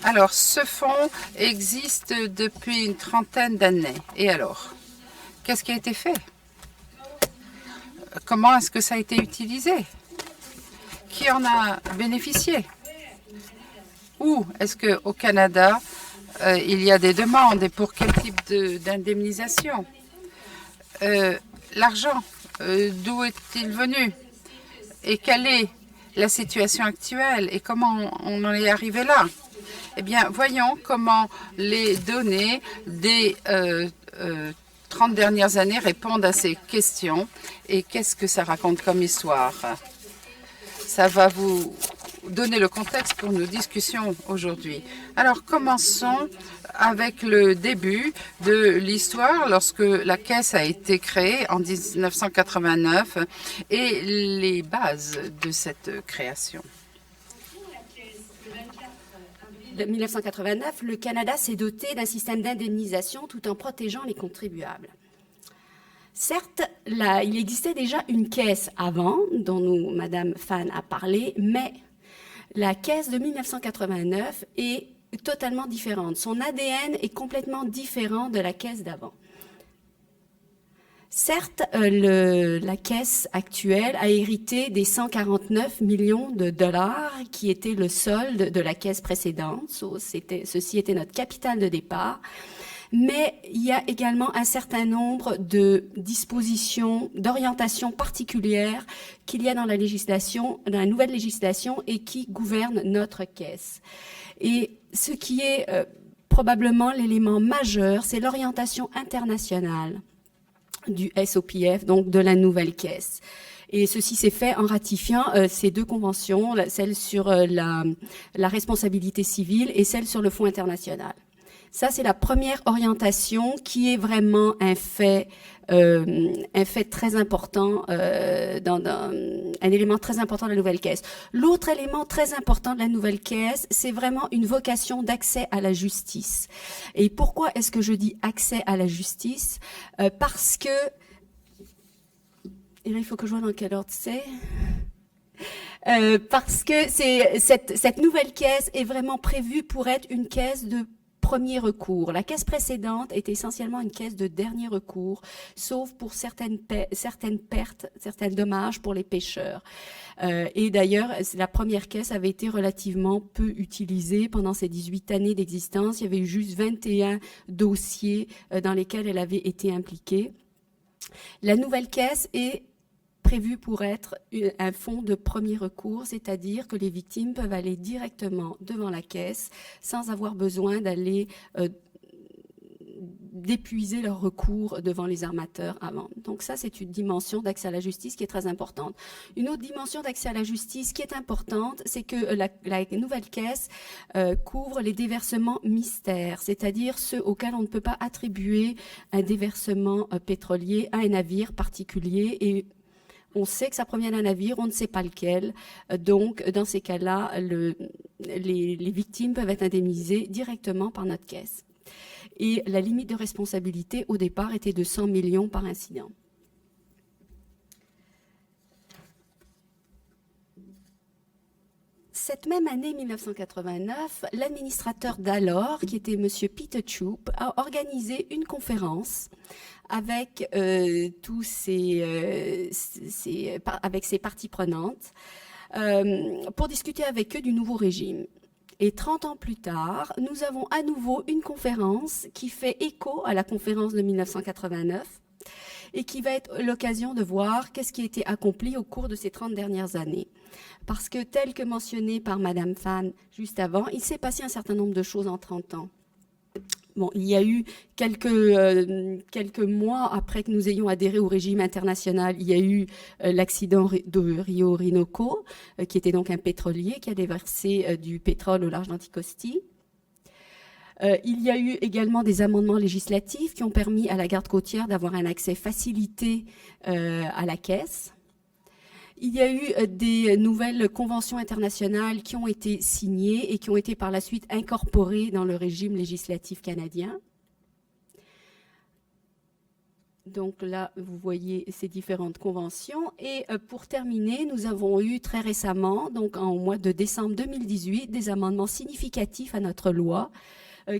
Alors, ce fonds existe depuis une trentaine d'années. Et alors, qu'est-ce qui a été fait? Comment est-ce que ça a été utilisé? Qui en a bénéficié? Ou est-ce qu'au Canada, il y a des demandes et pour quel type d'indemnisation? L'argent, d'où est-il venu? Et quelle est la situation actuelle et comment on en est arrivé là? Eh bien, voyons comment les données des 30 dernières années répondent à ces questions et qu'est-ce que ça raconte comme histoire. Ça va vous donner le contexte pour nos discussions aujourd'hui. Alors, commençons avec le début de l'histoire lorsque la Caisse a été créée en 1989 et les bases de cette création. De 1989, le Canada s'est doté d'un système d'indemnisation tout en protégeant les contribuables. Certes, il existait déjà une caisse avant, dont Madame Fan a parlé, mais la caisse de 1989 est totalement différente. Son ADN est complètement différent de la caisse d'avant. Certes, la caisse actuelle a hérité des 149 millions de dollars qui était le solde de la caisse précédente. Ceci était notre capital de départ. Mais il y a également un certain nombre de dispositions, d'orientations particulières qu'il y a dans la législation, dans la nouvelle législation et qui gouvernent notre caisse. Et ce qui est probablement l'élément majeur, c'est l'orientation internationale du SOPF, donc de la nouvelle caisse. Et ceci s'est fait en ratifiant ces deux conventions, celle sur la responsabilité civile et celle sur le Fonds international. Ça, c'est la première orientation qui est vraiment un fait très important, un élément très important de la nouvelle caisse. L'autre élément très important de la nouvelle caisse, c'est vraiment une vocation d'accès à la justice. Et pourquoi est-ce que je dis accès à la justice? Parce que, et là, il faut que je vois dans quel ordre c'est. Parce que cette nouvelle caisse est vraiment prévue pour être une caisse de premier recours. La caisse précédente était essentiellement une caisse de dernier recours, sauf pour certaines pertes, certains dommages pour les pêcheurs. Et d'ailleurs, la première caisse avait été relativement peu utilisée pendant ces 18 années d'existence. Il y avait eu juste 21 dossiers dans lesquels elle avait été impliquée. La nouvelle caisse est prévu pour être un fonds de premier recours, c'est-à-dire que les victimes peuvent aller directement devant la caisse sans avoir besoin d'aller d'épuiser leur recours devant les armateurs avant. Donc ça, c'est une dimension d'accès à la justice qui est très importante. Une autre dimension d'accès à la justice qui est importante, c'est que la nouvelle caisse couvre les déversements mystères, c'est-à-dire ceux auxquels on ne peut pas attribuer un déversement pétrolier à un navire particulier et on sait que ça provient d'un navire, on ne sait pas lequel. Donc, dans ces cas-là, les victimes peuvent être indemnisées directement par notre caisse. Et la limite de responsabilité, au départ, était de 100 millions par incident. Cette même année 1989, l'administrateur d'alors, qui était M. Peter Troop, a organisé une conférence avec avec ses parties prenantes pour discuter avec eux du nouveau régime. Et 30 ans plus tard, nous avons à nouveau une conférence qui fait écho à la conférence de 1989 et qui va être l'occasion de voir qu'est-ce qui a été accompli au cours de ces 30 dernières années. Parce que, tel que mentionné par Madame Fan juste avant, il s'est passé un certain nombre de choses en 30 ans. Bon, il y a eu quelques mois après que nous ayons adhéré au régime international, il y a eu l'accident de Rio Orinoco, qui était donc un pétrolier qui a déversé du pétrole au large d'Anticosti. Il y a eu également des amendements législatifs qui ont permis à la garde côtière d'avoir un accès facilité à la caisse. Il y a eu des nouvelles conventions internationales qui ont été signées et qui ont été par la suite incorporées dans le régime législatif canadien. Donc là, vous voyez ces différentes conventions. Et pour terminer, nous avons eu très récemment, donc au mois de décembre 2018, des amendements significatifs à notre loi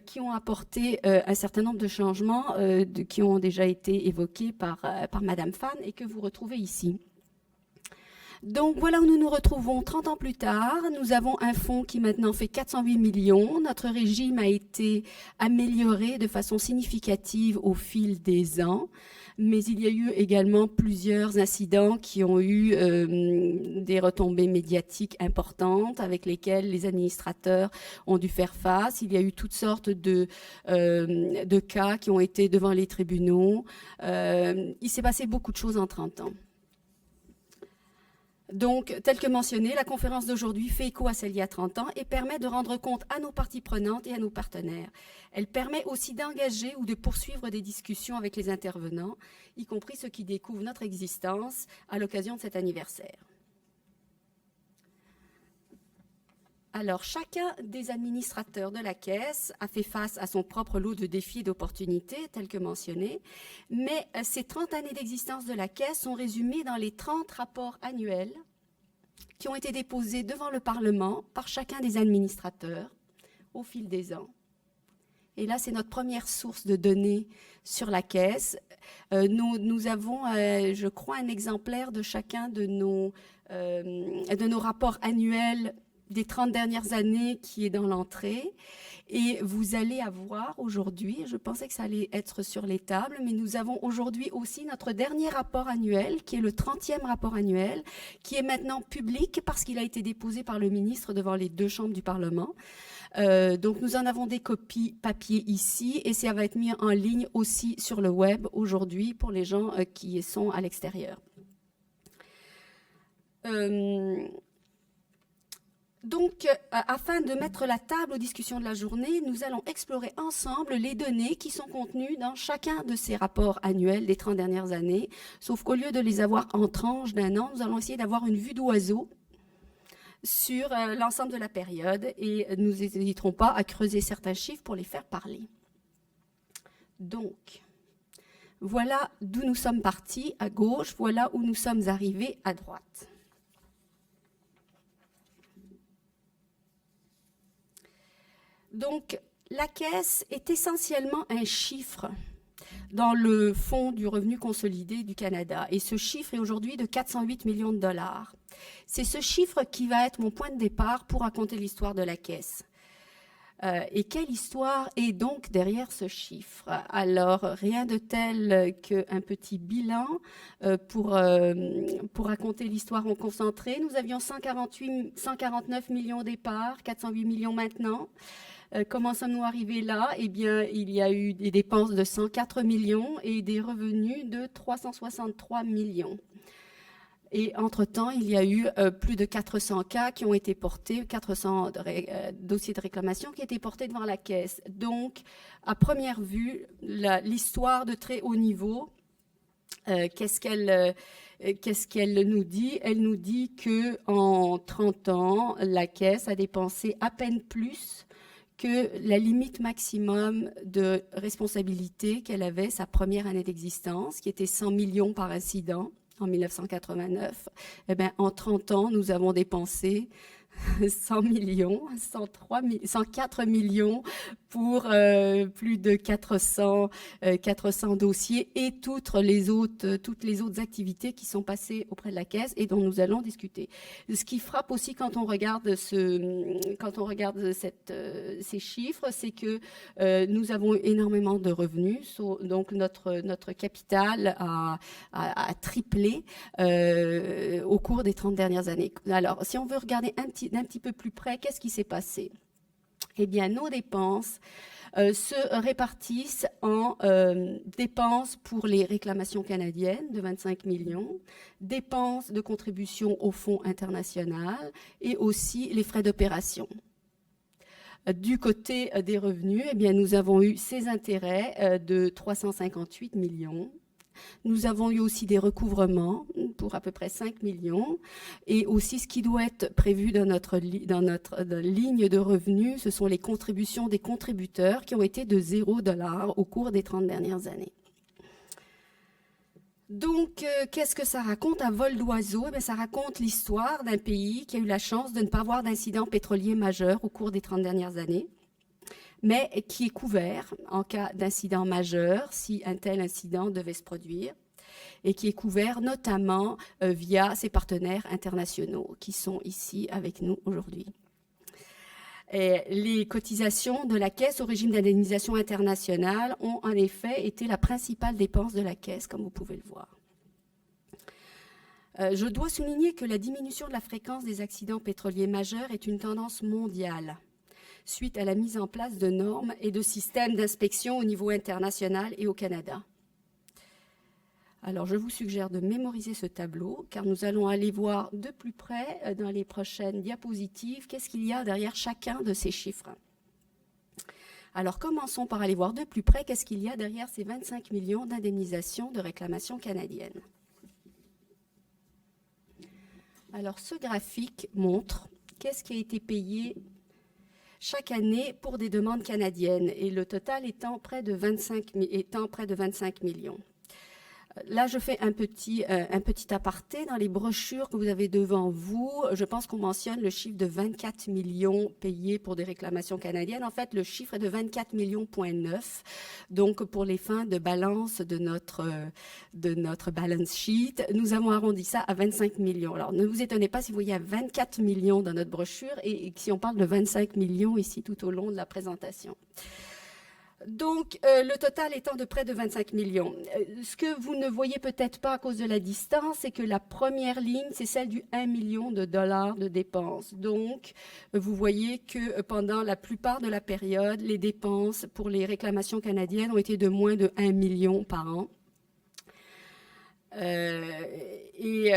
qui ont apporté un certain nombre de changements qui ont déjà été évoqués par Madame Fan et que vous retrouvez ici. Donc voilà où nous nous retrouvons 30 ans plus tard. Nous avons un fonds qui maintenant fait 408 millions. Notre régime a été amélioré de façon significative au fil des ans. Mais il y a eu également plusieurs incidents qui ont eu des retombées médiatiques importantes avec lesquelles les administrateurs ont dû faire face. Il y a eu toutes sortes de cas qui ont été devant les tribunaux. Il s'est passé beaucoup de choses en 30 ans. Donc, tel que mentionné, la conférence d'aujourd'hui fait écho à celle il y a 30 ans et permet de rendre compte à nos parties prenantes et à nos partenaires. Elle permet aussi d'engager ou de poursuivre des discussions avec les intervenants, y compris ceux qui découvrent notre existence à l'occasion de cet anniversaire. Alors, chacun des administrateurs de la Caisse a fait face à son propre lot de défis et d'opportunités, tels que mentionnés, mais ces 30 années d'existence de la Caisse sont résumées dans les 30 rapports annuels qui ont été déposés devant le Parlement par chacun des administrateurs au fil des ans. Et là, c'est notre première source de données sur la Caisse. Nous avons, je crois, un exemplaire de chacun de nos rapports annuels des 30 dernières années qui est dans l'entrée. Et vous allez avoir aujourd'hui, je pensais que ça allait être sur les tables, mais nous avons aujourd'hui aussi notre dernier rapport annuel, qui est le 30e rapport annuel, qui est maintenant public parce qu'il a été déposé par le ministre devant les 2 chambres du Parlement. Donc nous en avons des copies papier ici et ça va être mis en ligne aussi sur le web aujourd'hui pour les gens qui sont à l'extérieur. Donc, afin de mettre la table aux discussions de la journée, nous allons explorer ensemble les données qui sont contenues dans chacun de ces rapports annuels des 30 dernières années, sauf qu'au lieu de les avoir en tranches d'1 an, nous allons essayer d'avoir une vue d'oiseau sur l'ensemble de la période et nous n'hésiterons pas à creuser certains chiffres pour les faire parler. Donc, voilà d'où nous sommes partis à gauche, voilà où nous sommes arrivés à droite. Donc, la Caisse est essentiellement un chiffre dans le Fonds du revenu consolidé du Canada. Et ce chiffre est aujourd'hui de 408 millions de dollars. C'est ce chiffre qui va être mon point de départ pour raconter l'histoire de la Caisse. Et quelle histoire est donc derrière ce chiffre? Alors, rien de tel qu'un petit bilan pour raconter l'histoire en concentré. Nous avions 149 millions au départ, 408 millions maintenant. Comment sommes-nous arrivés là? Eh bien, il y a eu des dépenses de 104 millions et des revenus de 363 millions. Et entre-temps, il y a eu plus de 400 cas qui ont été portés, 400 dossiers de réclamation qui ont été portés devant la Caisse. Donc, à première vue, l'histoire de très haut niveau, qu'est-ce qu'elle nous dit? Elle nous dit que en 30 ans, la Caisse a dépensé à peine plus que la limite maximum de responsabilité qu'elle avait sa première année d'existence, qui était 100 millions par incident en 1989. Eh bien, en 30 ans, nous avons dépensé 100 millions, 104 millions pour plus de 400 dossiers et toutes les autres activités qui sont passées auprès de la Caisse et dont nous allons discuter. Ce qui frappe aussi quand on regarde ces chiffres, c'est que nous avons énormément de revenus. Donc notre capital a triplé au cours des 30 dernières années. Alors, si on veut regarder d'un petit peu plus près, qu'est-ce qui s'est passé? Eh bien, nos dépenses se répartissent en dépenses pour les réclamations canadiennes de 25 millions, dépenses de contribution au Fonds international et aussi les frais d'opération. Du côté des revenus, eh bien, nous avons eu ces intérêts de 358 millions. Nous avons eu aussi des recouvrements pour à peu près 5 millions. Et aussi, ce qui doit être prévu dans notre ligne de revenus, ce sont les contributions des contributeurs qui ont été de $0 au cours des 30 dernières années. Donc, qu'est-ce que ça raconte à vol d'oiseau? Ça raconte l'histoire d'un pays qui a eu la chance de ne pas avoir d'incident pétrolier majeur au cours des 30 dernières années, mais qui est couvert en cas d'incident majeur, si un tel incident devait se produire, et qui est couvert notamment via ses partenaires internationaux qui sont ici avec nous aujourd'hui. Les cotisations de la Caisse au régime d'indemnisation internationale ont en effet été la principale dépense de la Caisse, comme vous pouvez le voir. Je dois souligner que la diminution de la fréquence des accidents pétroliers majeurs est une tendance mondiale, suite à la mise en place de normes et de systèmes d'inspection au niveau international et au Canada. Alors, je vous suggère de mémoriser ce tableau, car nous allons aller voir de plus près, dans les prochaines diapositives, qu'est-ce qu'il y a derrière chacun de ces chiffres. Alors, commençons par aller voir de plus près qu'est-ce qu'il y a derrière ces 25 millions d'indemnisations de réclamations canadiennes. Alors, ce graphique montre qu'est-ce qui a été payé chaque année pour des demandes canadiennes, et le total étant près de 25 millions. Là, je fais un petit aparté. Dans les brochures que vous avez devant vous, je pense qu'on mentionne le chiffre de 24 millions payés pour des réclamations canadiennes. En fait, le chiffre est de 24 millions,9. Donc, pour les fins de balance de notre balance sheet, nous avons arrondi ça à 25 millions. Alors, ne vous étonnez pas si vous voyez 24 millions dans notre brochure et si on parle de 25 millions ici tout au long de la présentation. Donc, le total étant de près de 25 millions. Ce que vous ne voyez peut-être pas à cause de la distance, c'est que la première ligne, c'est celle du 1 million de dollars de dépenses. Donc, vous voyez que pendant la plupart de la période, les dépenses pour les réclamations canadiennes ont été de moins de 1 million par an. Et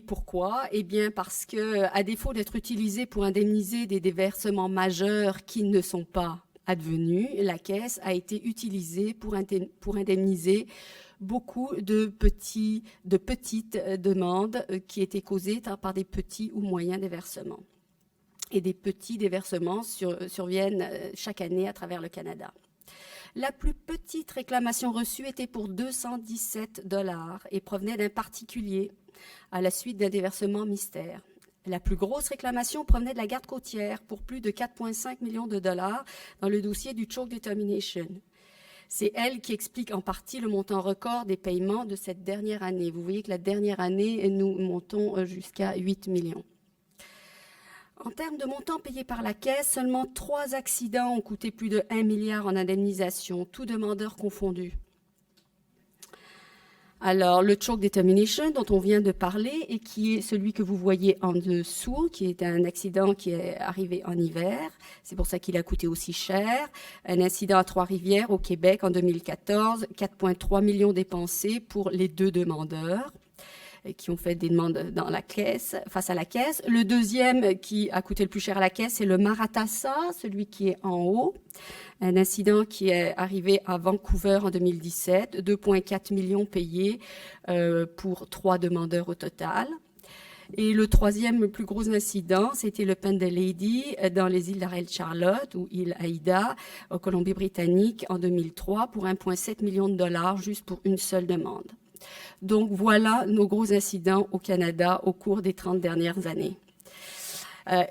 pourquoi? Eh bien, parce que, à défaut d'être utilisé pour indemniser des déversements majeurs qui ne sont pas advenue, la Caisse a été utilisée pour indemniser beaucoup de petites demandes qui étaient causées par des petits ou moyens déversements. Et des petits déversements surviennent chaque année à travers le Canada. La plus petite réclamation reçue était pour 217 $ et provenait d'un particulier à la suite d'un déversement mystère. La plus grosse réclamation provenait de la garde côtière pour plus de 4,5 millions de dollars dans le dossier du Choke Determination. C'est elle qui explique en partie le montant record des paiements de cette dernière année. Vous voyez que la dernière année, nous montons jusqu'à 8 millions. En termes de montants payés par la Caisse, seulement 3 accidents ont coûté plus de 1 milliard en indemnisation, tous demandeurs confondus. Alors, le Choke Determination dont on vient de parler et qui est celui que vous voyez en dessous, qui est un accident qui est arrivé en hiver, c'est pour ça qu'il a coûté aussi cher, un incident à Trois-Rivières au Québec en 2014, 4,3 millions dépensés pour les 2 demandeurs qui ont fait des demandes dans la Caisse, face à la Caisse. Le deuxième qui a coûté le plus cher à la Caisse, c'est le Maratassa, celui qui est en haut. Un incident qui est arrivé à Vancouver en 2017, 2,4 millions payés pour 3 demandeurs au total. Et le troisième, le plus gros incident, c'était le Pender Lady dans les îles d'Arel-Charlotte ou île Aïda, en Colombie-Britannique, en 2003, pour 1,7 million de dollars, juste pour une seule demande. Donc voilà nos gros incidents au Canada au cours des 30 dernières années.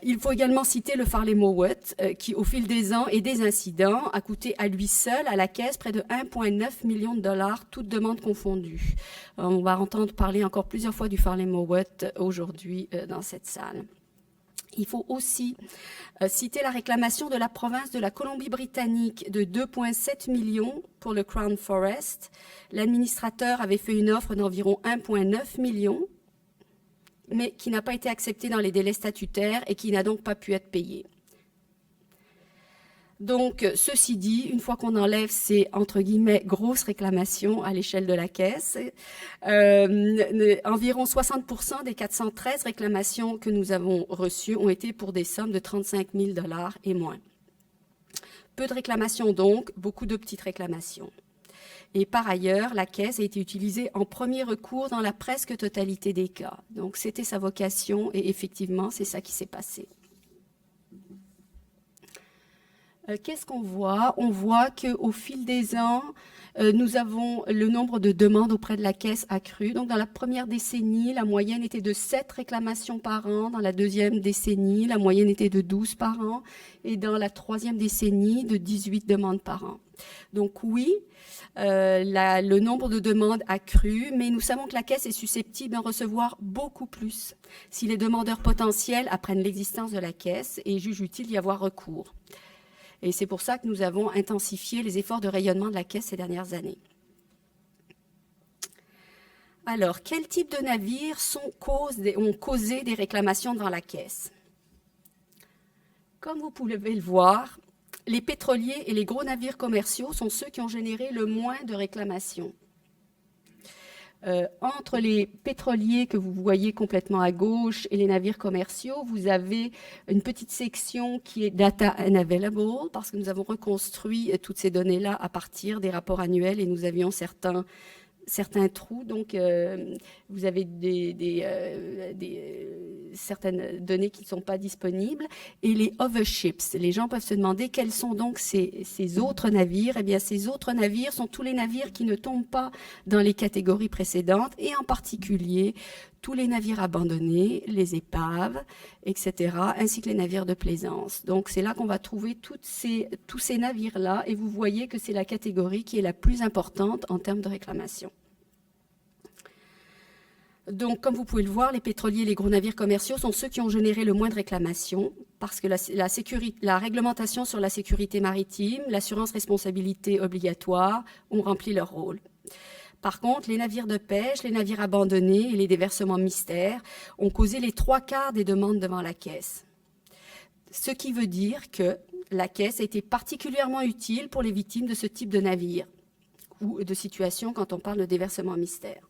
Il faut également citer le Farley Mowat, qui au fil des ans et des incidents a coûté à lui seul, à la Caisse, près de 1,9 million de dollars, toutes demandes confondues. On va entendre parler encore plusieurs fois du Farley Mowat aujourd'hui dans cette salle. Il faut aussi citer la réclamation de la province de la Colombie-Britannique de 2,7 millions pour le Crown Forest. L'administrateur avait fait une offre d'environ 1,9 million, mais qui n'a pas été acceptée dans les délais statutaires et qui n'a donc pas pu être payée. Donc, ceci dit, une fois qu'on enlève ces, entre guillemets, grosses réclamations à l'échelle de la Caisse, environ 60% des 413 réclamations que nous avons reçues ont été pour des sommes de 35 000 $ et moins. Peu de réclamations donc, beaucoup de petites réclamations. Et par ailleurs, la Caisse a été utilisée en premier recours dans la presque totalité des cas. Donc, c'était sa vocation et effectivement, c'est ça qui s'est passé. Qu'est-ce qu'on voit? On voit qu'au fil des ans, nous avons le nombre de demandes auprès de la Caisse accru. Donc, dans la première décennie, la moyenne était de 7 réclamations par an. Dans la deuxième décennie, la moyenne était de 12 par an. Et dans la troisième décennie, de 18 demandes par an. Donc, oui, le nombre de demandes a cru, mais nous savons que la Caisse est susceptible d'en recevoir beaucoup plus si les demandeurs potentiels apprennent l'existence de la Caisse et jugent utile d'y avoir recours. Et c'est pour ça que nous avons intensifié les efforts de rayonnement de la Caisse ces dernières années. Alors, quel type de navires ont causé des réclamations devant la Caisse? Comme vous pouvez le voir, les pétroliers et les gros navires commerciaux sont ceux qui ont généré le moins de réclamations. Entre les pétroliers que vous voyez complètement à gauche et les navires commerciaux, vous avez une petite section qui est Data Unavailable, parce que nous avons reconstruit toutes ces données-là à partir des rapports annuels et nous avions certains trous. Donc, vous avez certaines données qui ne sont pas disponibles. Et les overships, les gens peuvent se demander quels sont donc ces autres navires. Eh bien, ces autres navires sont tous les navires qui ne tombent pas dans les catégories précédentes, et en particulier tous les navires abandonnés, les épaves, etc., ainsi que les navires de plaisance. Donc, c'est là qu'on va trouver tous ces navires-là, et vous voyez que c'est la catégorie qui est la plus importante en termes de réclamation. Donc, comme vous pouvez le voir, les pétroliers et les gros navires commerciaux sont ceux qui ont généré le moins de réclamations, parce que la réglementation sur la sécurité maritime, l'assurance responsabilité obligatoire ont rempli leur rôle. Par contre, les navires de pêche, les navires abandonnés et les déversements mystères ont causé les 3/4 des demandes devant la Caisse. Ce qui veut dire que la Caisse a été particulièrement utile pour les victimes de ce type de navire ou de situation quand on parle de déversement mystère.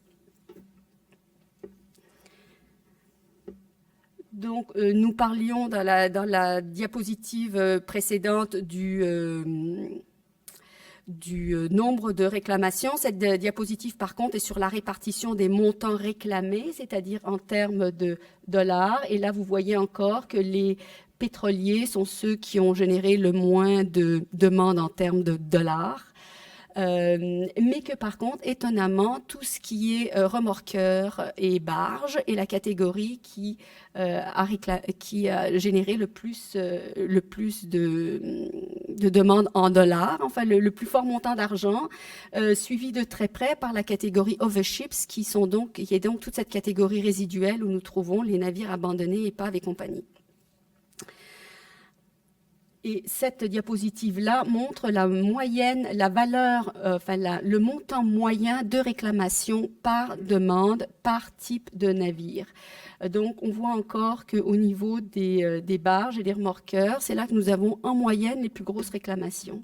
Donc, nous parlions dans la diapositive précédente du nombre de réclamations. Cette diapositive, par contre, est sur la répartition des montants réclamés, c'est-à-dire en termes de dollars. Et là, vous voyez encore que les pétroliers sont ceux qui ont généré le moins de demandes en termes de dollars. Mais que par contre, étonnamment, tout ce qui est remorqueur et barge est la catégorie qui a généré le plus de demandes en dollars, enfin le plus fort montant d'argent, suivi de très près par la catégorie overships, qui est donc toute cette catégorie résiduelle où nous trouvons les navires abandonnés, épaves et compagnie. Et cette diapositive-là montre la moyenne, la valeur, le montant moyen de réclamation par demande, par type de navire. Donc, on voit encore qu'au niveau des barges et des remorqueurs, c'est là que nous avons en moyenne les plus grosses réclamations.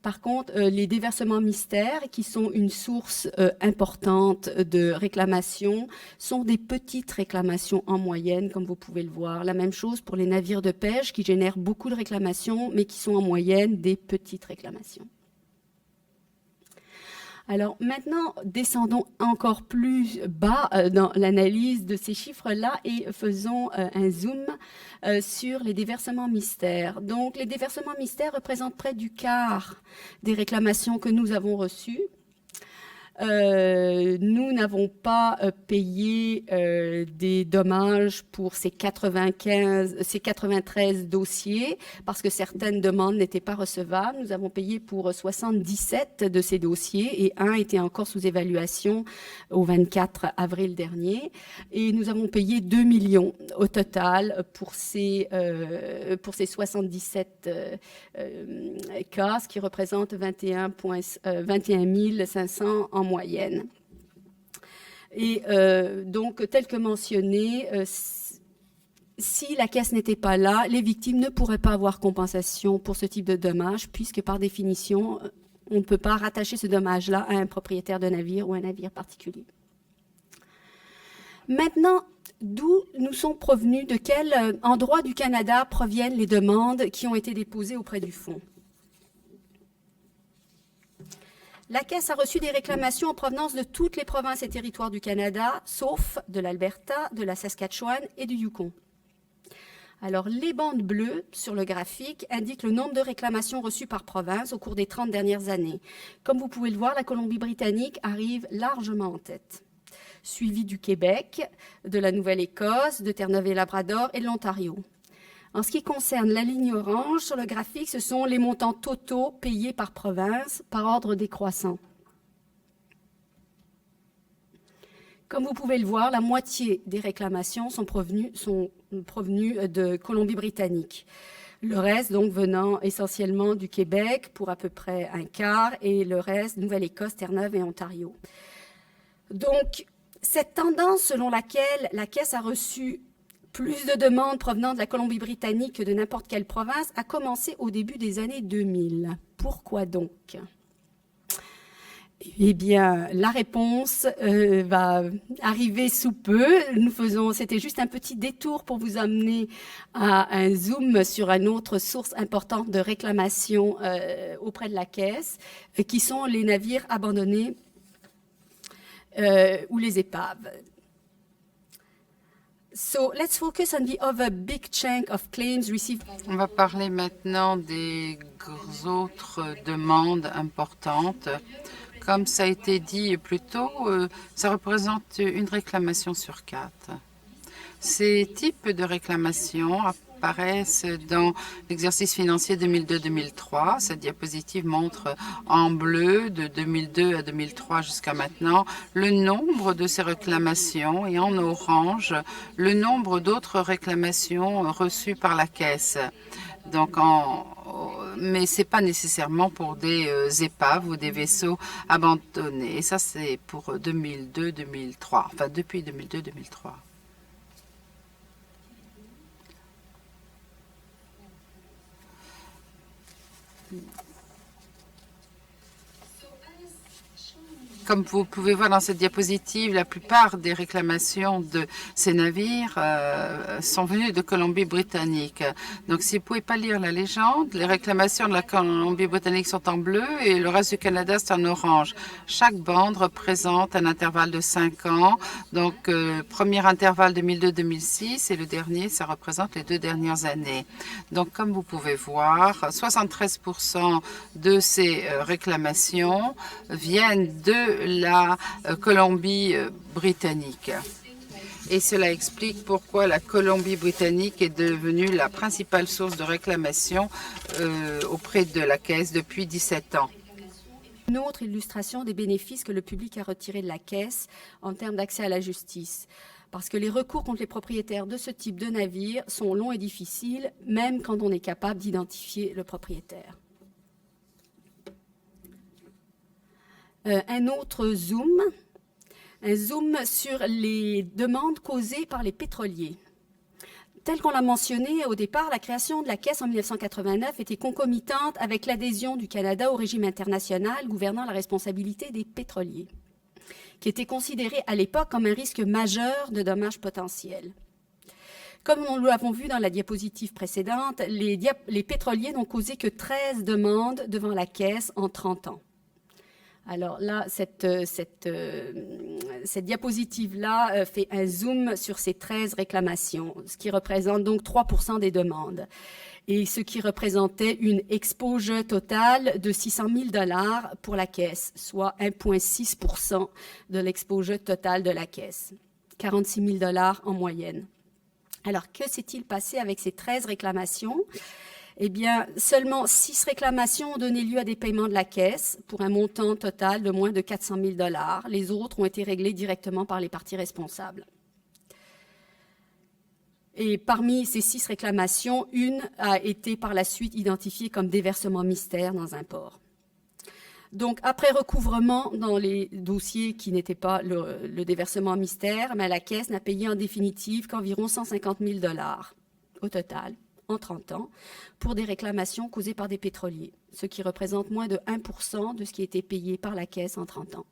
Par contre, les déversements mystères, qui sont une source importante de réclamations, sont des petites réclamations en moyenne, comme vous pouvez le voir. La même chose pour les navires de pêche, qui génèrent beaucoup de réclamations, mais qui sont en moyenne des petites réclamations. Alors maintenant, descendons encore plus bas dans l'analyse de ces chiffres-là et faisons un zoom sur les déversements mystères. Donc, les déversements mystères représentent près du quart des réclamations que nous avons reçues. Nous n'avons pas payé des dommages pour ces 93 dossiers parce que certaines demandes n'étaient pas recevables. Nous avons payé pour 77 de ces dossiers et un était encore sous évaluation au 24 avril dernier. Et nous avons payé 2 millions au total pour ces 77 cas, ce qui représente 21 500 en moyenne. Et donc, tel que mentionné, si la Caisse n'était pas là, les victimes ne pourraient pas avoir compensation pour ce type de dommage, puisque par définition, on ne peut pas rattacher ce dommage-là à un propriétaire de navire ou un navire particulier. Maintenant, d'où nous sont provenus, de quel endroit du Canada proviennent les demandes qui ont été déposées auprès du Fonds? La Caisse a reçu des réclamations en provenance de toutes les provinces et territoires du Canada, sauf de l'Alberta, de la Saskatchewan et du Yukon. Alors, les bandes bleues sur le graphique indiquent le nombre de réclamations reçues par province au cours des 30 dernières années. Comme vous pouvez le voir, la Colombie-Britannique arrive largement en tête, suivie du Québec, de la Nouvelle-Écosse, de Terre-Neuve-et-Labrador et de l'Ontario. En ce qui concerne la ligne orange sur le graphique, ce sont les montants totaux payés par province par ordre décroissant. Comme vous pouvez le voir, la moitié des réclamations sont provenues de Colombie-Britannique. Le reste, donc, venant essentiellement du Québec pour à peu près un quart et le reste, Nouvelle-Écosse, Terre-Neuve et Ontario. Donc, cette tendance selon laquelle la Caisse a reçu plus de demandes provenant de la Colombie-Britannique que de n'importe quelle province a commencé au début des années 2000. Pourquoi donc ? Eh bien, la réponse va arriver sous peu. C'était juste un petit détour pour vous amener à un zoom sur une autre source importante de réclamation auprès de la Caisse, qui sont les navires abandonnés ou les épaves. So, let's focus on the other big chunk of claims received. On va parler maintenant des autres demandes importantes. Comme ça a été dit plus tôt, ça représente une réclamation sur 4. Ces types de réclamations apparaissent dans l'exercice financier 2002-2003. Cette diapositive montre en bleu de 2002 à 2003 jusqu'à maintenant le nombre de ces réclamations et en orange le nombre d'autres réclamations reçues par la Caisse. Donc, mais ce n'est pas nécessairement pour des épaves ou des vaisseaux abandonnés. Et ça, c'est pour 2002-2003, enfin depuis 2002-2003. Comme vous pouvez voir dans cette diapositive, la plupart des réclamations de ces navires sont venues de Colombie-Britannique. Donc, si vous ne pouvez pas lire la légende, les réclamations de la Colombie-Britannique sont en bleu et le reste du Canada, c'est en orange. Chaque bande représente un intervalle de 5 ans. Donc, premier intervalle 2002-2006 et le dernier, ça représente les 2 dernières années. Donc, comme vous pouvez voir, 73% de ces réclamations viennent de la Colombie-Britannique. Et cela explique pourquoi la Colombie-Britannique est devenue la principale source de réclamation auprès de la Caisse depuis 17 ans. Une autre illustration des bénéfices que le public a retirés de la Caisse en termes d'accès à la justice. Parce que les recours contre les propriétaires de ce type de navire sont longs et difficiles, même quand on est capable d'identifier le propriétaire. Un autre zoom, un zoom sur les demandes causées par les pétroliers. Tel qu'on l'a mentionné au départ, la création de la Caisse en 1989 était concomitante avec l'adhésion du Canada au régime international gouvernant la responsabilité des pétroliers, qui était considéré à l'époque comme un risque majeur de dommages potentiels. Comme nous l'avons vu dans la diapositive précédente, les pétroliers n'ont causé que 13 demandes devant la Caisse en 30 ans. Alors là, cette diapositive-là fait un zoom sur ces 13 réclamations, ce qui représente donc 3% des demandes, et ce qui représentait une exposure totale de 600 000 $ pour la Caisse, soit 1,6% de l'exposure totale de la Caisse, 46 000 $ en moyenne. Alors, que s'est-il passé avec ces 13 réclamations ? Eh bien, seulement 6 réclamations ont donné lieu à des paiements de la Caisse pour un montant total de moins de 400 000 $. Les autres ont été réglés directement par les parties responsables. Et parmi ces 6 réclamations, une a été par la suite identifiée comme déversement mystère dans un port. Donc, après recouvrement dans les dossiers qui n'étaient pas le déversement mystère, mais la Caisse n'a payé en définitive qu'environ 150 000 $ au total, en 30 ans, pour des réclamations causées par des pétroliers, ce qui représente moins de 1% de ce qui a été payé par la Caisse en 30 ans.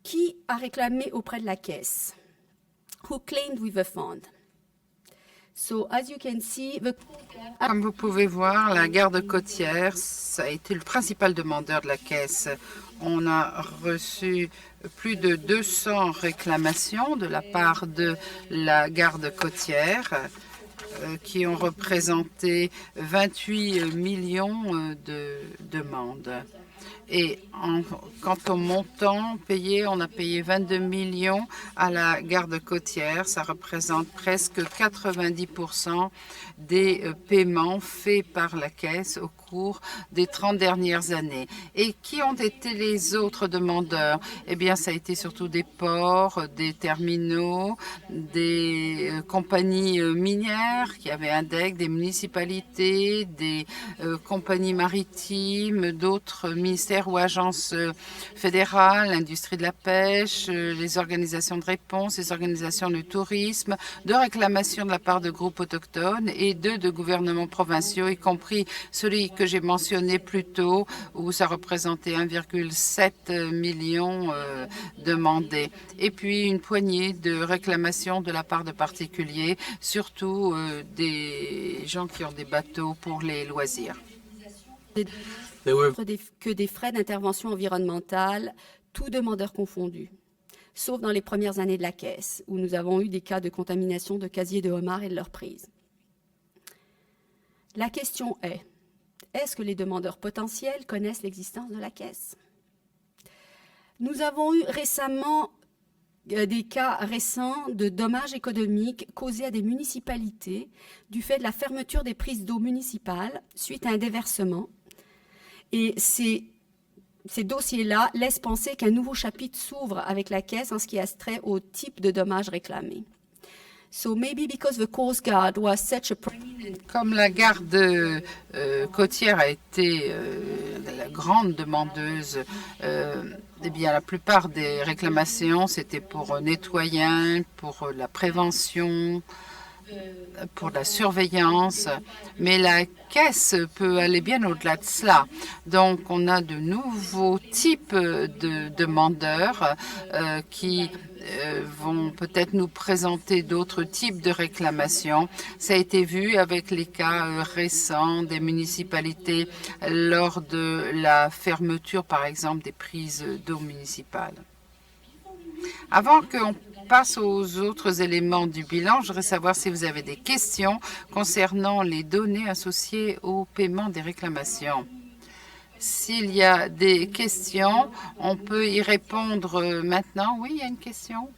Qui a réclamé auprès de la Caisse? Who claimed with the fund? So, as you can see, Comme vous pouvez voir, la garde côtière, ça a été le principal demandeur de la Caisse. On a reçu plus de 200 réclamations de la part de la garde côtière qui ont représenté 28 millions de demandes. Et quant au montant payé, on a payé 22 millions à la garde côtière. Ça représente presque 90% des paiements faits par la Caisse au cours des 30 dernières années. Et qui ont été les autres demandeurs? Eh bien, ça a été surtout des ports, des terminaux, des compagnies minières qui avaient un DEC, des municipalités, des compagnies maritimes, d'autres ministères ou agences fédérales, l'industrie de la pêche, les organisations de réponse, les organisations de tourisme, de réclamations de la part de groupes autochtones et de gouvernements provinciaux, y compris celui que j'ai mentionné plus tôt, où ça représentait 1,7 million demandés. Et puis une poignée de réclamations de la part de particuliers, surtout des gens qui ont des bateaux pour les loisirs. Que des frais d'intervention environnementale, tous demandeurs confondus, sauf dans les premières années de la Caisse, où nous avons eu des cas de contamination de casiers de homards et de leur prise. La question est-ce que les demandeurs potentiels connaissent l'existence de la Caisse? Nous avons eu récemment des cas récents de dommages économiques causés à des municipalités du fait de la fermeture des prises d'eau municipales suite à un déversement. Et ces dossiers-là laissent penser qu'un nouveau chapitre s'ouvre avec la Caisse en ce qui a trait au type de dommages réclamés. So maybe because the Coast Guard was such a... Comme la garde côtière a été la grande demandeuse, eh bien, la plupart des réclamations, c'était pour nettoyer, pour la prévention, pour la surveillance, mais la Caisse peut aller bien au-delà de cela. Donc, on a de nouveaux types de demandeurs qui vont peut-être nous présenter d'autres types de réclamations. Ça a été vu avec les cas récents des municipalités lors de la fermeture, par exemple, des prises d'eau municipales. Avant qu'on passe aux autres éléments du bilan, je voudrais savoir si vous avez des questions concernant les données associées au paiement des réclamations. S'il y a des questions, on peut y répondre maintenant. Oui, il y a une question.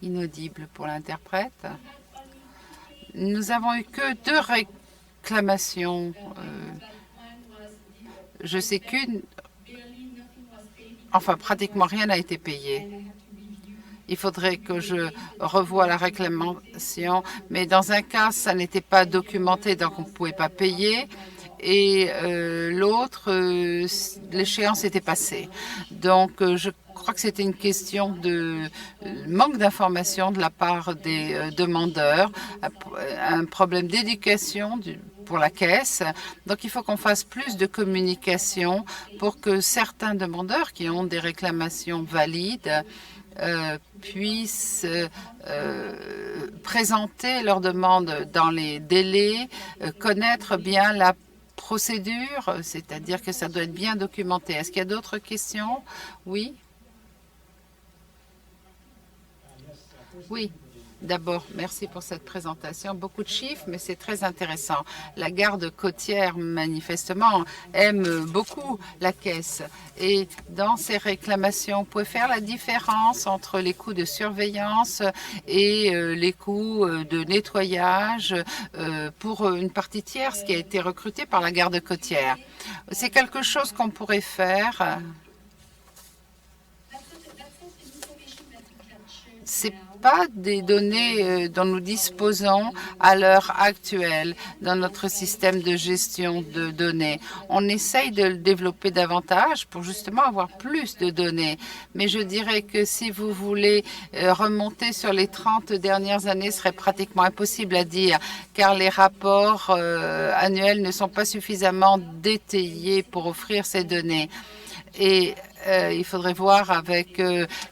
Inaudible pour l'interprète. Nous avons eu que 2 réclamations. Je sais qu'une... Enfin, pratiquement rien n'a été payé. Il faudrait que je revoie la réclamation, mais dans un cas, ça n'était pas documenté, donc on ne pouvait pas payer. Et l'autre, l'échéance était passée. Donc, je crois que c'était une question de manque d'information de la part des demandeurs, un problème d'éducation pour la Caisse. Donc, il faut qu'on fasse plus de communication pour que certains demandeurs qui ont des réclamations valides puissent présenter leurs demandes dans les délais, connaître bien la procédure, c'est-à-dire que ça doit être bien documenté. Est-ce qu'il y a d'autres questions? Oui. Oui. D'abord, merci pour cette présentation. Beaucoup de chiffres, mais c'est très intéressant. La garde côtière, manifestement, aime beaucoup la Caisse. Et dans ces réclamations, vous pouvez faire la différence entre les coûts de surveillance et les coûts de nettoyage pour une partie tierce qui a été recrutée par la garde côtière. C'est quelque chose qu'on pourrait faire. C'est pas des données dont nous disposons à l'heure actuelle dans notre système de gestion de données. On essaye de le développer davantage pour justement avoir plus de données. Mais je dirais que si vous voulez remonter sur les 30 dernières années, ce serait pratiquement impossible à dire, car les rapports annuels ne sont pas suffisamment détaillés pour offrir ces données. Et il faudrait voir avec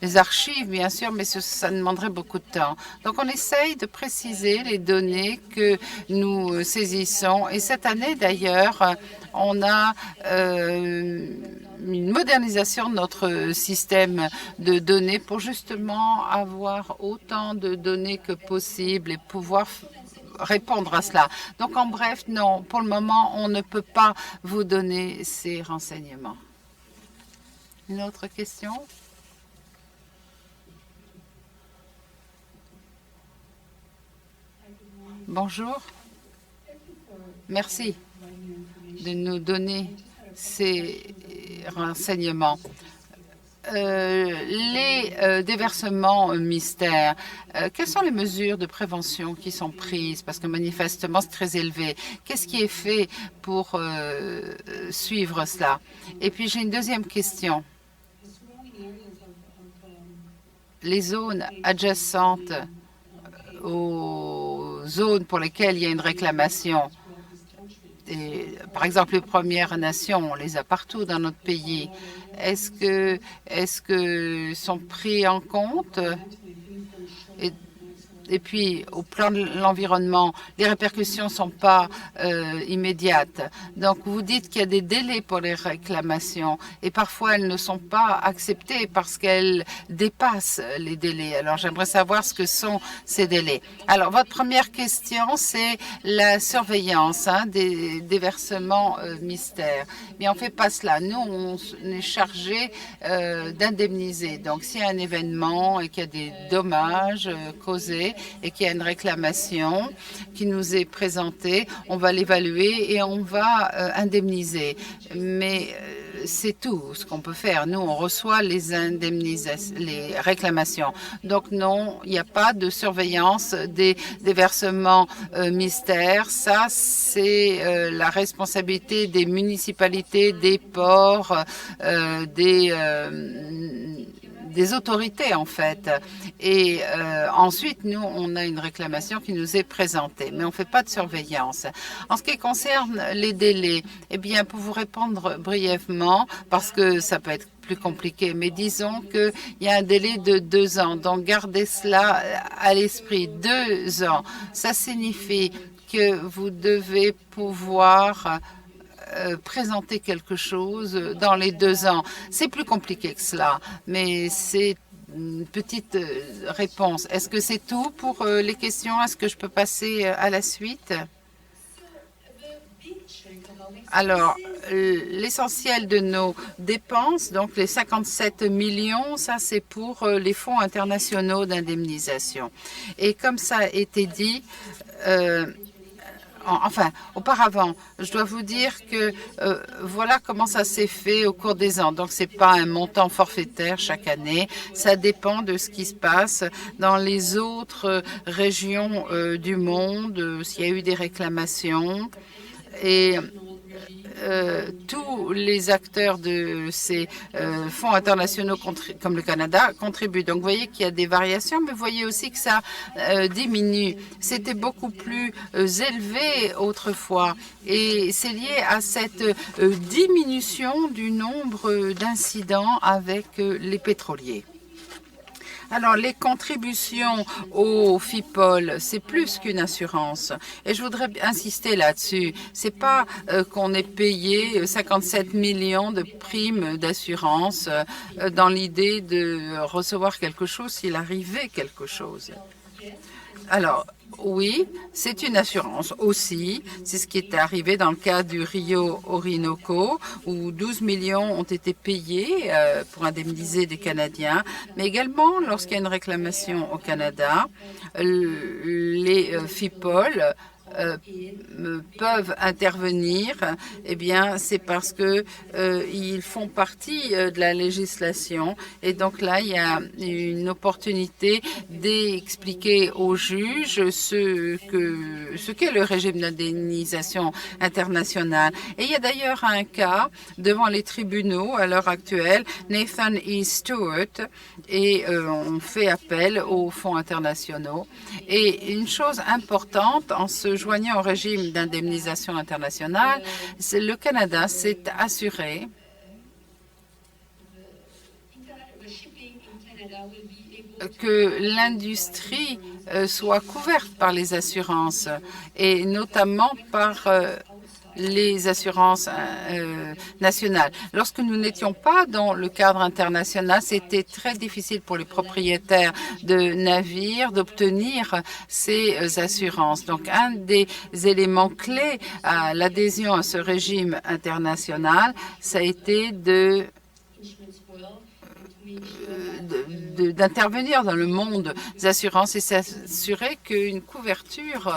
les archives, bien sûr, mais ça demanderait beaucoup de temps. Donc, on essaye de préciser les données que nous saisissons. Et cette année, d'ailleurs, on a une modernisation de notre système de données pour justement avoir autant de données que possible et pouvoir répondre à cela. Donc, en bref, non, pour le moment, on ne peut pas vous donner ces renseignements. Une autre question? Bonjour. Merci de nous donner ces renseignements. Les déversements mystères, quelles sont les mesures de prévention qui sont prises? Parce que manifestement, c'est très élevé. Qu'est-ce qui est fait pour suivre cela? Et puis, j'ai une deuxième question. Les zones adjacentes aux zones pour lesquelles il y a une réclamation, et, par exemple, les Premières Nations, on les a partout dans notre pays. Est-ce que sont pris en compte? Et puis, au plan de l'environnement, les répercussions ne sont pas immédiates. Donc, vous dites qu'il y a des délais pour les réclamations et parfois, elles ne sont pas acceptées parce qu'elles dépassent les délais. Alors, j'aimerais savoir ce que sont ces délais. Alors, votre première question, c'est la surveillance des déversements mystères. Mais on ne fait pas cela. Nous, on est chargé d'indemniser. Donc, s'il y a un événement et qu'il y a des dommages causés, et qu'il y a une réclamation qui nous est présentée, on va l'évaluer et on va indemniser. Mais c'est tout ce qu'on peut faire. Nous, on reçoit les réclamations. Donc non, il n'y a pas de surveillance des versements mystères. Ça, c'est la responsabilité des municipalités, des ports, des autorités, en fait. Et ensuite, nous, on a une réclamation qui nous est présentée, mais on ne fait pas de surveillance. En ce qui concerne les délais, eh bien, pour vous répondre brièvement, parce que ça peut être plus compliqué, mais disons qu'il y a un délai de 2 ans. Donc, gardez cela à l'esprit. 2 ans, ça signifie que vous devez pouvoir présenter quelque chose dans les 2 ans. C'est plus compliqué que cela, mais c'est une petite réponse. Est-ce que c'est tout pour les questions? Est-ce que je peux passer à la suite? Alors, l'essentiel de nos dépenses, donc les 57 millions, ça c'est pour les fonds internationaux d'indemnisation. Et comme ça a été dit, enfin, auparavant, je dois vous dire que voilà comment ça s'est fait au cours des ans. Donc, ce n'est pas un montant forfaitaire chaque année. Ça dépend de ce qui se passe dans les autres régions du monde, s'il y a eu des réclamations. Et tous les acteurs de ces fonds internationaux comme le Canada contribuent. Donc, vous voyez qu'il y a des variations, mais vous voyez aussi que ça diminue. C'était beaucoup plus élevé autrefois et c'est lié à cette diminution du nombre d'incidents avec les pétroliers. Alors, les contributions au FIPOL, c'est plus qu'une assurance. Et je voudrais insister là-dessus. C'est pas qu'on ait payé 57 millions de primes d'assurance dans l'idée de recevoir quelque chose s'il arrivait quelque chose. Alors, oui, c'est une assurance aussi. C'est ce qui est arrivé dans le cas du Rio Orinoco, où 12 millions ont été payés pour indemniser des Canadiens. Mais également, lorsqu'il y a une réclamation au Canada, les FIPOL peuvent intervenir, eh bien, c'est parce que ils font partie de la législation. Et donc là, il y a une opportunité d'expliquer aux juges ce qu'est le régime d'indemnisation internationale. Et il y a d'ailleurs un cas devant les tribunaux à l'heure actuelle, Nathan E. Stewart, et on fait appel aux fonds internationaux. Et une chose importante en se joignant au régime d'indemnisation internationale, le Canada s'est assuré que l'industrie soit couverte par les assurances et notamment par les assurances nationales. Lorsque nous n'étions pas dans le cadre international, c'était très difficile pour les propriétaires de navires d'obtenir ces assurances. Donc, un des éléments clés à l'adhésion à ce régime international, ça a été d'intervenir dans le monde des assurances et s'assurer qu'une couverture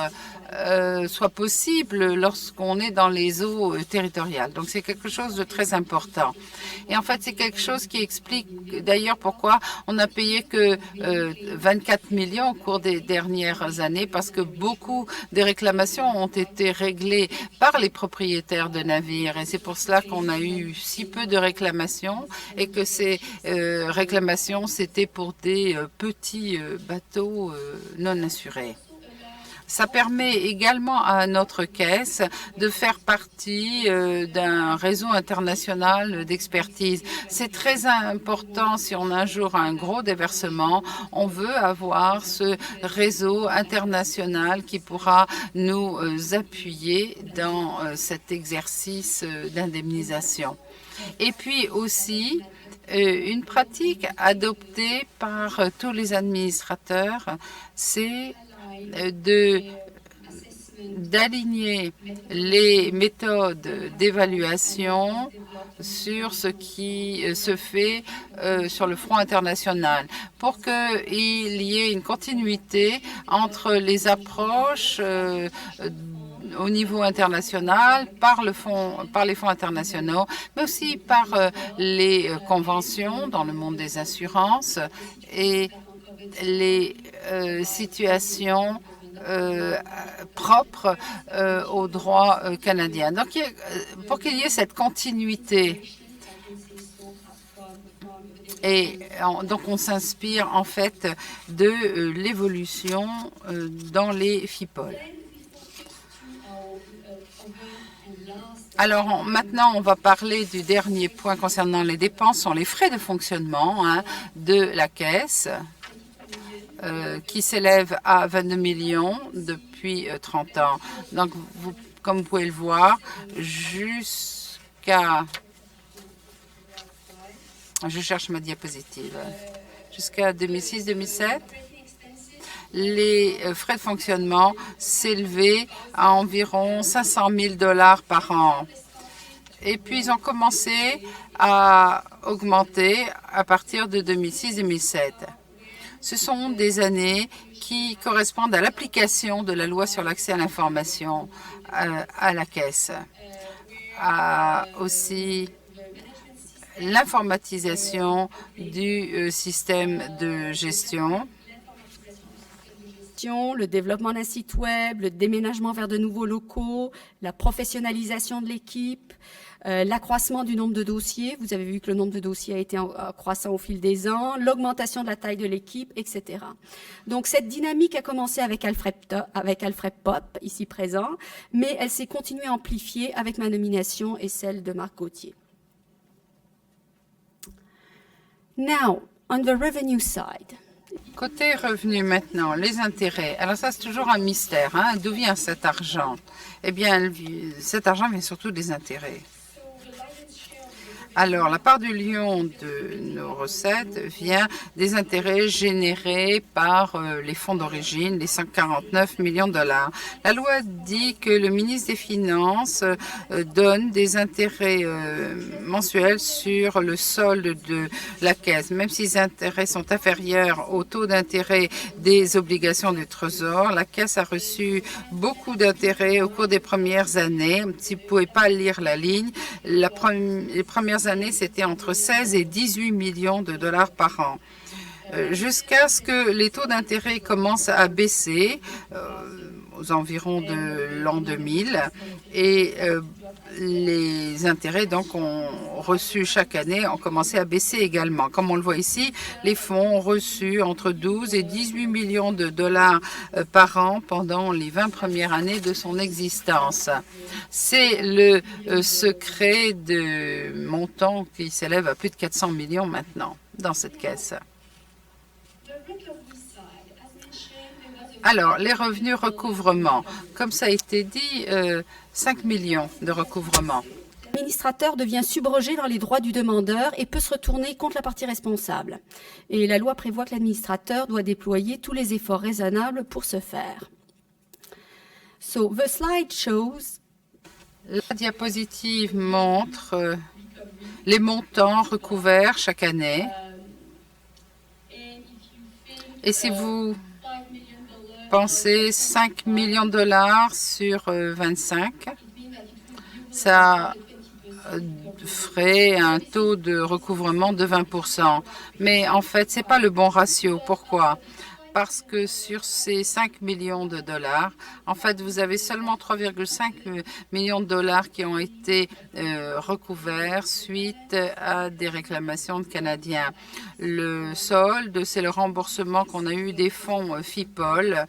soit possible lorsqu'on est dans les eaux territoriales. Donc, c'est quelque chose de très important. Et en fait, c'est quelque chose qui explique d'ailleurs pourquoi on n'a payé que 24 millions au cours des dernières années, parce que beaucoup des réclamations ont été réglées par les propriétaires de navires. Et c'est pour cela qu'on a eu si peu de réclamations et que ces réclamations, c'était pour des petits bateaux non assurés. Ça permet également à notre caisse de faire partie d'un réseau international d'expertise. C'est très important si on a un jour un gros déversement, on veut avoir ce réseau international qui pourra nous appuyer dans cet exercice d'indemnisation. Et puis aussi, une pratique adoptée par tous les administrateurs, c'est d'aligner les méthodes d'évaluation sur ce qui se fait sur le front international pour qu'il y ait une continuité entre les approches au niveau international, par les fonds internationaux, mais aussi par les conventions dans le monde des assurances et les situations propres au droit canadien. Donc, pour qu'il y ait cette continuité, et donc on s'inspire en fait de l'évolution dans les FIPOL. Alors maintenant, on va parler du dernier point concernant les dépenses, sont les frais de fonctionnement de la caisse. Qui s'élève à 22 millions depuis 30 ans. Donc, comme vous pouvez le voir, jusqu'à... Je cherche ma diapositive. Jusqu'à 2006-2007, les frais de fonctionnement s'élevaient à environ 500 000 $ par an. Et puis, ils ont commencé à augmenter à partir de 2006-2007. Ce sont des années qui correspondent à l'application de la loi sur l'accès à l'information à la caisse, à aussi l'informatisation du système de gestion, le développement d'un site web, le déménagement vers de nouveaux locaux, la professionnalisation de l'équipe, l'accroissement du nombre de dossiers. Vous avez vu que le nombre de dossiers a été croissant au fil des ans, l'augmentation de la taille de l'équipe, etc. Donc, cette dynamique a commencé avec Alfred Popp, ici présent, mais elle s'est continuée à amplifier avec ma nomination et celle de Marc Gauthier. Now, on the revenue side. Côté revenus maintenant, les intérêts. Alors ça, c'est toujours un mystère. D'où vient cet argent? Eh bien, cet argent vient surtout des intérêts. Alors, la part du lion de nos recettes vient des intérêts générés par les fonds d'origine, les 149 millions de $. La loi dit que le ministre des Finances donne des intérêts mensuels sur le solde de la caisse. Même si les intérêts sont inférieurs au taux d'intérêt des obligations du Trésor, la caisse a reçu beaucoup d'intérêts au cours des premières années. Si vous ne pouvez pas lire la ligne, les premières années, c'était entre 16 et 18 millions de $ par an. Jusqu'à ce que les taux d'intérêt commencent à baisser aux environs de l'an 2000 et les intérêts donc ont reçus chaque année ont commencé à baisser également. Comme on le voit ici, les fonds ont reçu entre 12 et 18 millions de $ par an pendant les 20 premières années de son existence. C'est le secret de montant qui s'élève à plus de 400 millions maintenant dans cette caisse. Alors, les revenus recouvrement, comme ça a été dit, 5 millions de recouvrement. L'administrateur devient subrogé dans les droits du demandeur et peut se retourner contre la partie responsable. Et la loi prévoit que l'administrateur doit déployer tous les efforts raisonnables pour ce faire. So, the slide shows... La diapositive montre les montants recouverts chaque année. Et si vous pensez 5 millions de dollars sur 25, ça ferait un taux de recouvrement de 20%. Mais en fait, ce n'est pas le bon ratio. Pourquoi? Parce que sur ces 5 millions de dollars, en fait, vous avez seulement 3,5 millions de dollars qui ont été recouverts suite à des réclamations de Canadiens. Le solde, c'est le remboursement qu'on a eu des fonds FIPOL.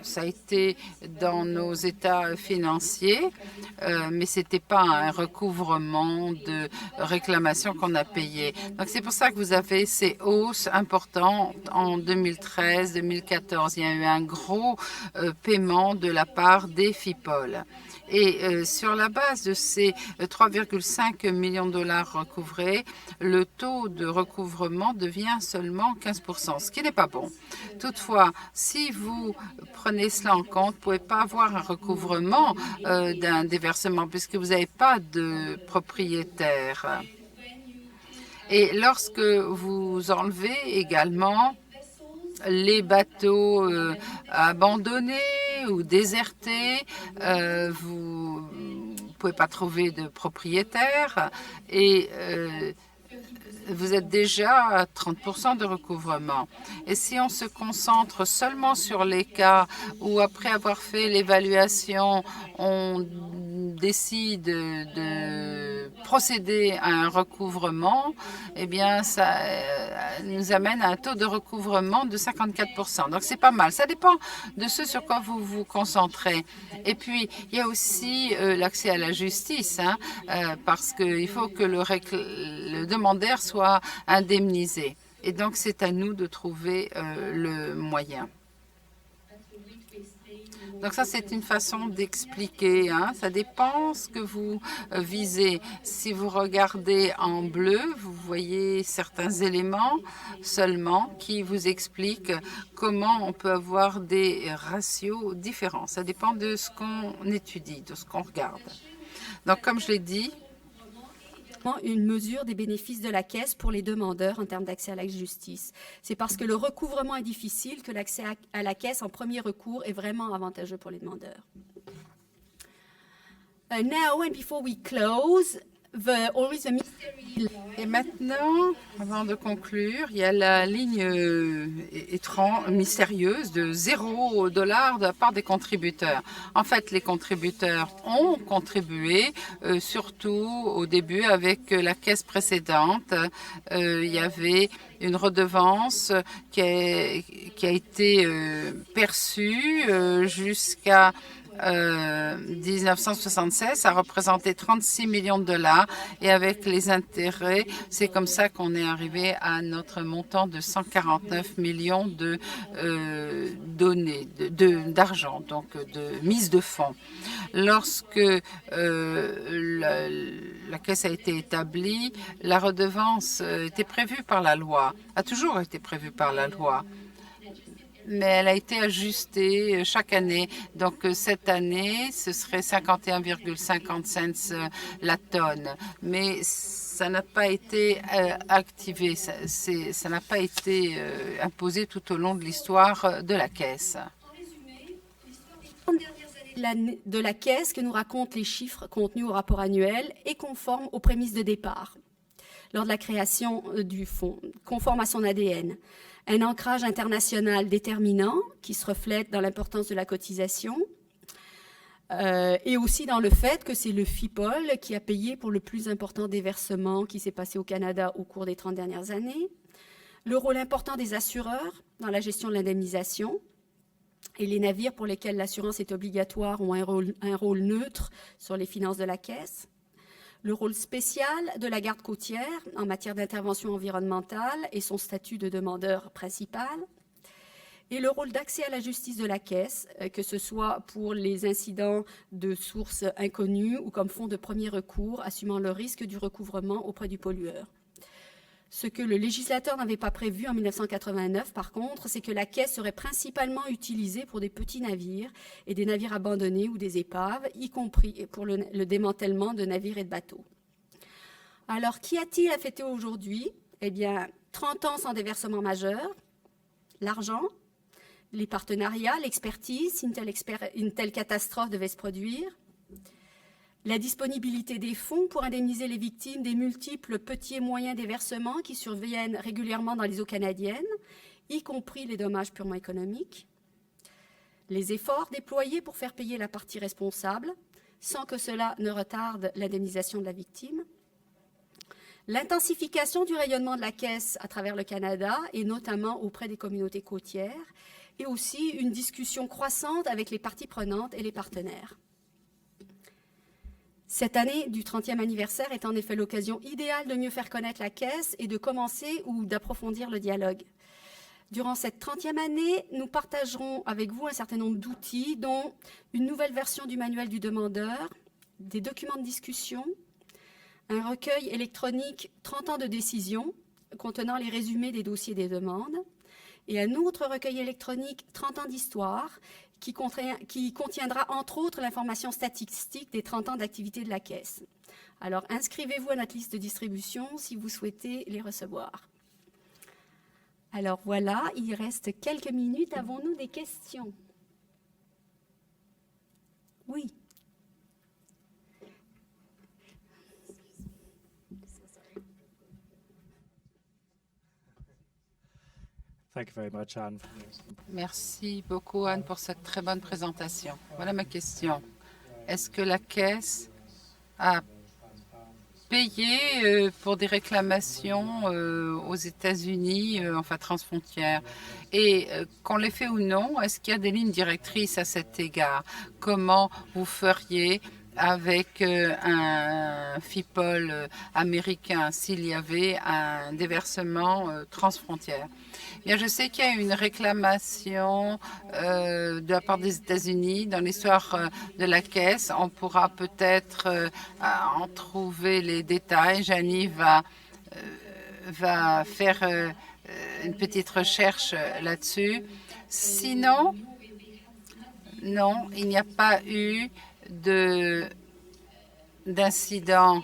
Ça a été dans nos états financiers, mais ce n'était pas un recouvrement de réclamations qu'on a payé. Donc, c'est pour ça que vous avez ces hausses importantes en 2013, 2014. Il y a eu un gros paiement de la part des FIPOL. Et sur la base de ces 3,5 millions de dollars recouvrés, le taux de recouvrement devient seulement 15%, ce qui n'est pas bon. Toutefois, si vous prenez cela en compte, vous ne pouvez pas avoir un recouvrement d'un déversement puisque vous n'avez pas de propriétaire. Et lorsque vous enlevez également les bateaux abandonnés ou désertés, vous ne pouvez pas trouver de propriétaire et vous êtes déjà à 30% de recouvrement. Et si on se concentre seulement sur les cas où, après avoir fait l'évaluation, on décide de procéder à un recouvrement, eh bien, ça nous amène à un taux de recouvrement de 54%. Donc, c'est pas mal. Ça dépend de ce sur quoi vous vous concentrez. Et puis, il y a aussi l'accès à la justice, parce qu'il faut que le demandeur soit indemnisé. Et donc, c'est à nous de trouver le moyen. Donc ça, c'est une façon d'expliquer. Ça dépend ce que vous visez. Si vous regardez en bleu, vous voyez certains éléments seulement qui vous expliquent comment on peut avoir des ratios différents. Ça dépend de ce qu'on étudie, de ce qu'on regarde. Donc, comme je l'ai dit, une mesure des bénéfices de la Caisse pour les demandeurs en termes d'accès à la justice. C'est parce que le recouvrement est difficile que l'accès à la Caisse en premier recours est vraiment avantageux pour les demandeurs. Now and before we close, always the mystery. Et maintenant, avant de conclure, il y a la ligne étrange, mystérieuse de $0 de la part des contributeurs. En fait, les contributeurs ont contribué, surtout au début avec la caisse précédente. Il y avait une redevance qui a été perçue jusqu'à 1976, ça représentait 36 millions de dollars et avec les intérêts, c'est comme ça qu'on est arrivé à notre montant de 149 millions de données, d'argent, donc de mise de fonds. Lorsque la caisse a été établie, la redevance était prévue par la loi, a toujours été prévue par la loi. Mais elle a été ajustée chaque année. Donc, cette année, ce serait 51,50 cents la tonne. Mais ça n'a pas été activé, ça n'a pas été imposé tout au long de l'histoire de la Caisse. De la Caisse que nous racontent les chiffres contenus au rapport annuel est conforme aux prémices de départ lors de la création du fonds, conforme à son ADN. Un ancrage international déterminant qui se reflète dans l'importance de la cotisation et aussi dans le fait que c'est le FIPOL qui a payé pour le plus important des versements qui s'est passé au Canada au cours des 30 dernières années, le rôle important des assureurs dans la gestion de l'indemnisation et les navires pour lesquels l'assurance est obligatoire ont un rôle neutre sur les finances de la Caisse, le rôle spécial de la garde côtière en matière d'intervention environnementale et son statut de demandeur principal, et le rôle d'accès à la justice de la Caisse, que ce soit pour les incidents de sources inconnues ou comme fonds de premier recours, assumant le risque du recouvrement auprès du pollueur. Ce que le législateur n'avait pas prévu en 1989, par contre, c'est que la Caisse serait principalement utilisée pour des petits navires et des navires abandonnés ou des épaves, y compris pour le démantèlement de navires et de bateaux. Alors, qu'y a-t-il à fêter aujourd'hui? Eh bien, 30 ans sans déversement majeur, l'argent, les partenariats, l'expertise, si une telle catastrophe devait se produire, la disponibilité des fonds pour indemniser les victimes des multiples petits et moyens déversements qui surviennent régulièrement dans les eaux canadiennes, y compris les dommages purement économiques, les efforts déployés pour faire payer la partie responsable, sans que cela ne retarde l'indemnisation de la victime, l'intensification du rayonnement de la Caisse à travers le Canada et notamment auprès des communautés côtières, et aussi une discussion croissante avec les parties prenantes et les partenaires. Cette année du 30e anniversaire est en effet l'occasion idéale de mieux faire connaître la Caisse et de commencer ou d'approfondir le dialogue. Durant cette 30e année, nous partagerons avec vous un certain nombre d'outils, dont une nouvelle version du manuel du demandeur, des documents de discussion, un recueil électronique 30 ans de décision contenant les résumés des dossiers des demandes, et un autre recueil électronique 30 ans d'histoire qui contiendra entre autres l'information statistique des 30 ans d'activité de la Caisse. Alors inscrivez-vous à notre liste de distribution si vous souhaitez les recevoir. Alors voilà, il reste quelques minutes. Avons-nous des questions? Oui. Merci beaucoup, Anne, pour cette très bonne présentation. Voilà ma question. Est-ce que la Caisse a payé pour des réclamations aux États-Unis, enfin transfrontières? Et qu'on les fait ou non, est-ce qu'il y a des lignes directrices à cet égard? Comment vous feriez avec un FIPOL américain s'il y avait un déversement transfrontière? Bien, je sais qu'il y a une réclamation de la part des États-Unis dans l'histoire de la Caisse. On pourra peut-être en trouver les détails. Janie va faire une petite recherche là-dessus. Sinon, non, il n'y a pas eu d'incident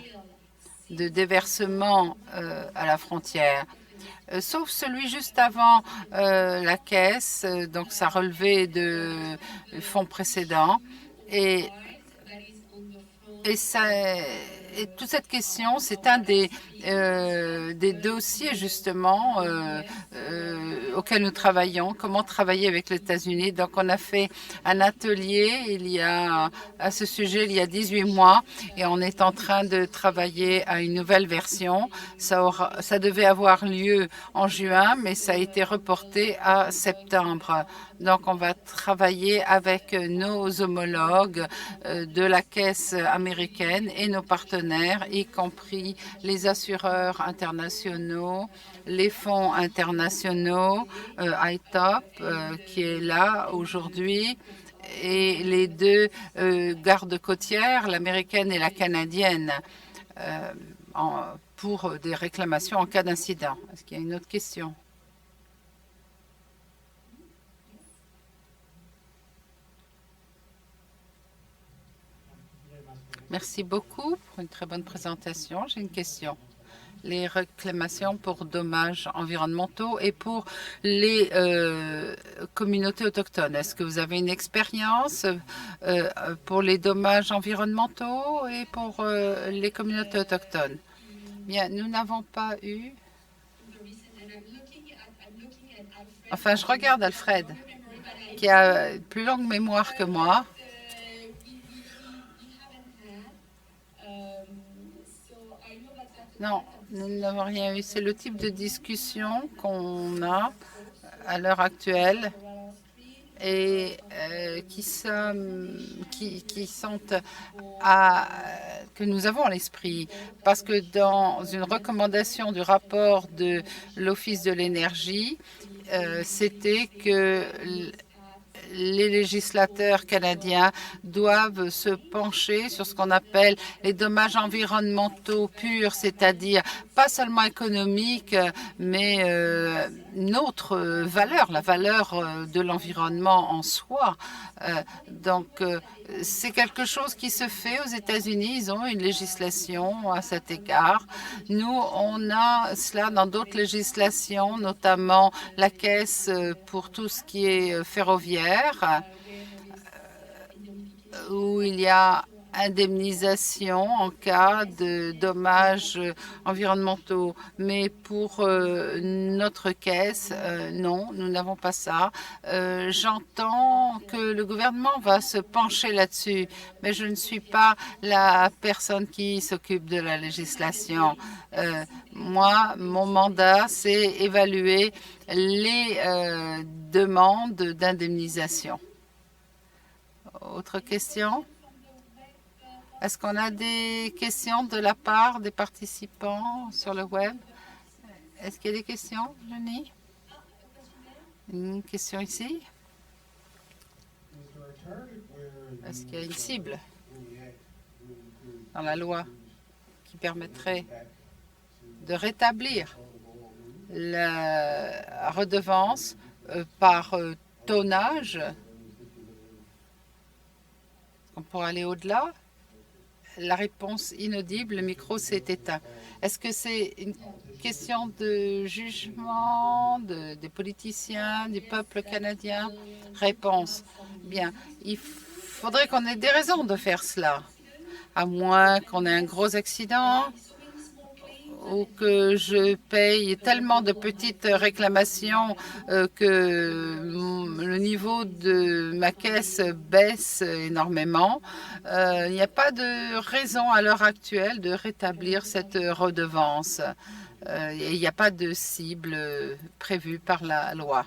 de déversement à la frontière. Sauf celui juste avant la Caisse, donc ça relevait de fonds précédents. Et toute cette question, c'est un des dossiers justement auxquels nous travaillons, comment travailler avec les États-Unis. Donc on a fait un atelier à ce sujet il y a 18 mois et on est en train de travailler à une nouvelle version. Ça devait avoir lieu en juin, mais ça a été reporté à septembre. Donc on va travailler avec nos homologues de la Caisse américaine et nos partenaires, y compris les assureurs internationaux, les fonds internationaux, ITOP, qui est là aujourd'hui, et les deux gardes côtières, l'américaine et la canadienne, pour des réclamations en cas d'incident. Est-ce qu'il y a une autre question? Merci beaucoup pour une très bonne présentation. J'ai une question. Les réclamations pour dommages environnementaux et pour les communautés autochtones. Est-ce que vous avez une expérience pour les dommages environnementaux et pour les communautés autochtones? Bien, nous n'avons pas eu... Enfin, je regarde Alfred, qui a plus longue mémoire que moi. Non, nous n'avons rien eu. C'est le type de discussion qu'on a à l'heure actuelle et qui sont que nous avons à l'esprit, parce que dans une recommandation du rapport de l'Office de l'énergie, c'était que les législateurs canadiens doivent se pencher sur ce qu'on appelle les dommages environnementaux purs, c'est-à-dire pas seulement économiques, mais une autre valeur, la valeur de l'environnement en soi. Donc, c'est quelque chose qui se fait aux États-Unis. Ils ont une législation à cet égard. Nous, on a cela dans d'autres législations, notamment la Caisse pour tout ce qui est ferroviaire, où il y a indemnisation en cas de dommages environnementaux. Mais pour notre caisse, non, nous n'avons pas ça. J'entends que le gouvernement va se pencher là-dessus, mais je ne suis pas la personne qui s'occupe de la législation. Moi, mon mandat, c'est évaluer les demandes d'indemnisation. Autre question? Est-ce qu'on a des questions de la part des participants sur le web? Est-ce qu'il y a des questions, Jenny? Une question ici? Est-ce qu'il y a une cible dans la loi qui permettrait de rétablir la redevance par tonnage? On pourrait aller au-delà? La réponse inaudible, le micro s'est éteint. Est-ce que c'est une question de jugement des politiciens, du peuple canadien? Réponse. Bien, il faudrait qu'on ait des raisons de faire cela, à moins qu'on ait un gros accident ou que je paye tellement de petites réclamations que le niveau de ma caisse baisse énormément. Il n'y a pas de raison à l'heure actuelle de rétablir cette redevance. Il n'y a pas de cible prévue par la loi.